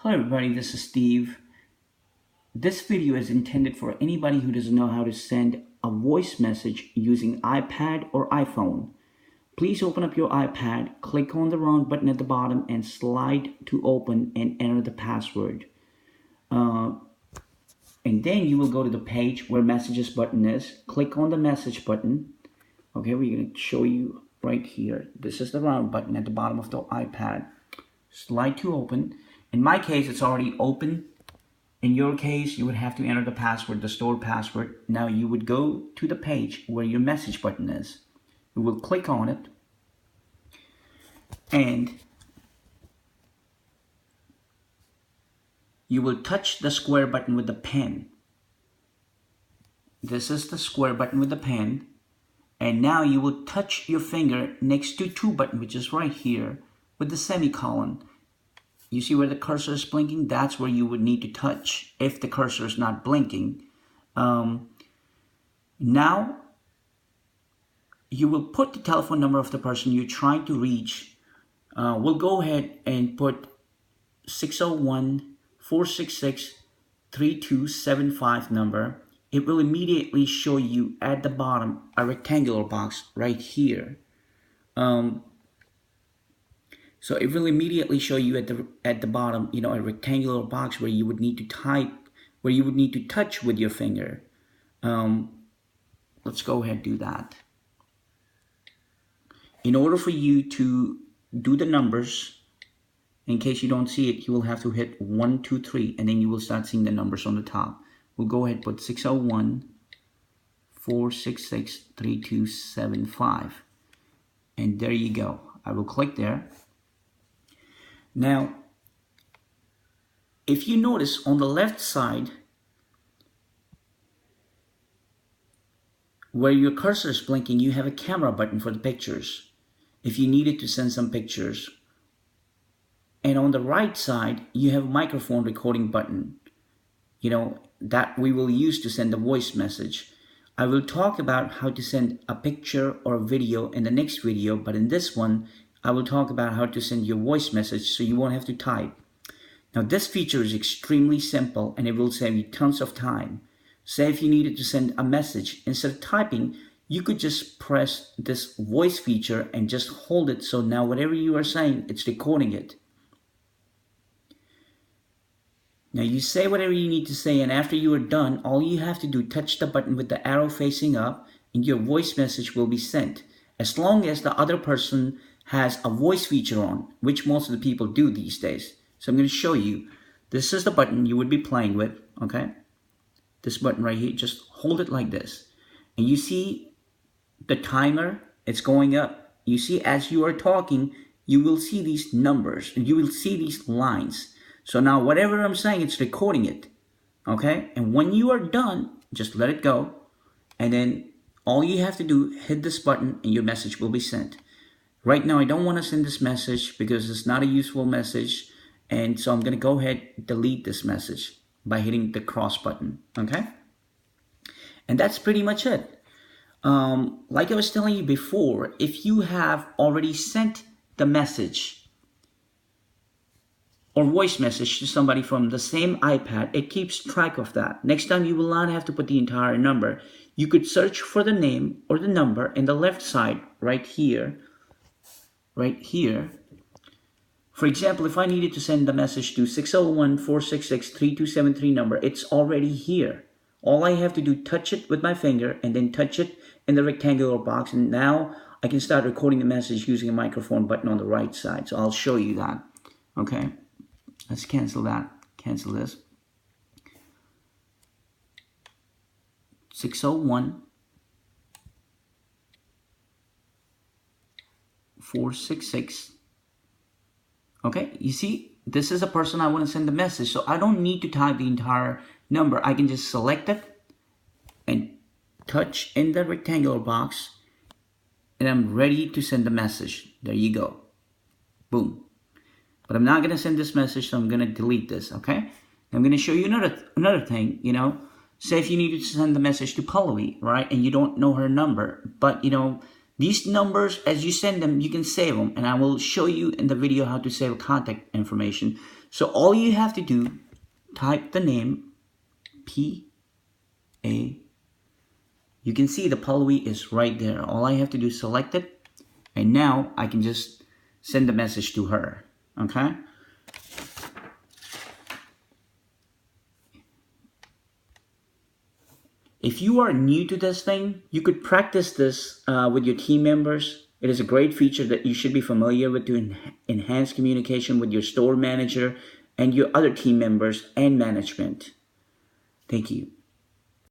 Hello everybody, this is Steve. This video is intended for anybody who doesn't know how to send a voice message using iPad or iPhone. Please open up your iPad, click on the round button at the bottom and slide to open and enter the password. And then you will go to the page where messages button is. Click on the message button. Okay, we're going to show you right here. This is the round button at the bottom of the iPad. Slide to open. In my case, it's already open. In your case, you would have to enter the password, the stored password. Now you would go to the page where your message button is. You will click on it. And you will touch the square button with the pen. This is the square button with the pen. And now you will touch your finger next to to button, which is right here, with the semicolon. You see where the cursor is blinking? That's where you would need to touch if the cursor is not blinking. Now, you will put the telephone number of the person you're trying to reach. We'll go ahead and put 601-466-3275 number. It will immediately show you at the bottom a rectangular box right here. So it will immediately show you at the bottom, a rectangular box where you would need to type, where you would need to touch with your finger. Let's go ahead and do that. In order for you to do the numbers, in case you don't see it, you will have to hit 1, 2, 3, and then you will start seeing the numbers on the top. We'll go ahead and put 601-466-3275. And there you go. I will click there. Now, if you notice on the left side, where your cursor is blinking, you have a camera button for the pictures, if you needed to send some pictures. And on the right side, you have a microphone recording button, that we will use to send a voice message. I will talk about how to send a picture or a video in the next video, but in this one, I will talk about how to send your voice message so you won't have to type. Now this feature is extremely simple and it will save you tons of time. Say if you needed to send a message, instead of typing, you could just press this voice feature and just hold it, so now whatever you are saying, it's recording it. Now you say whatever you need to say, and after you are done, all you have to do, touch the button with the arrow facing up and your voice message will be sent. As long as the other person has a voice feature on, which most of the people do these days. So I'm going to show you. This is the button you would be playing with, okay? This button right here, just hold it like this. And you see the timer, it's going up. You see as you are talking, you will see these numbers, and you will see these lines. So now whatever I'm saying, it's recording it, okay? And when you are done, just let it go. And then all you have to do, hit this button and your message will be sent. Right now, I don't want to send this message because it's not a useful message. And so I'm going to go ahead and delete this message by hitting the cross button, okay? And that's pretty much it. Like I was telling you before, if you have already sent the message or voice message to somebody from the same iPad, it keeps track of that. Next time, you will not have to put the entire number. You could search for the name or the number in the left side right here. For example, if I needed to send the message to 601-466-3273 number, it's already here. All I have to do, touch it with my finger and then touch it in the rectangular box. And now I can start recording the message using a microphone button on the right side. So I'll show you that. Okay, let's cancel that. Cancel this. 601-466. Okay, you see, this is a person I want to send the message, so I don't need to type the entire number. I can just select it and touch in the rectangular box, and I'm ready to send the message. There you go. Boom. But I'm not going to send this message, so I'm going to delete this, okay? I'm going to show you another thing, Say if you needed to send the message to Pallavi, right, and you don't know her number, but, These numbers, as you send them, you can save them, and I will show you in the video how to save contact information. So all you have to do, type the name P-A. You can see the Palui is right there. All I have to do is select it, and now I can just send the message to her, okay? If you are new to this thing, you could practice this with your team members. It is a great feature that you should be familiar with to enhance communication with your store manager and your other team members and management. Thank you.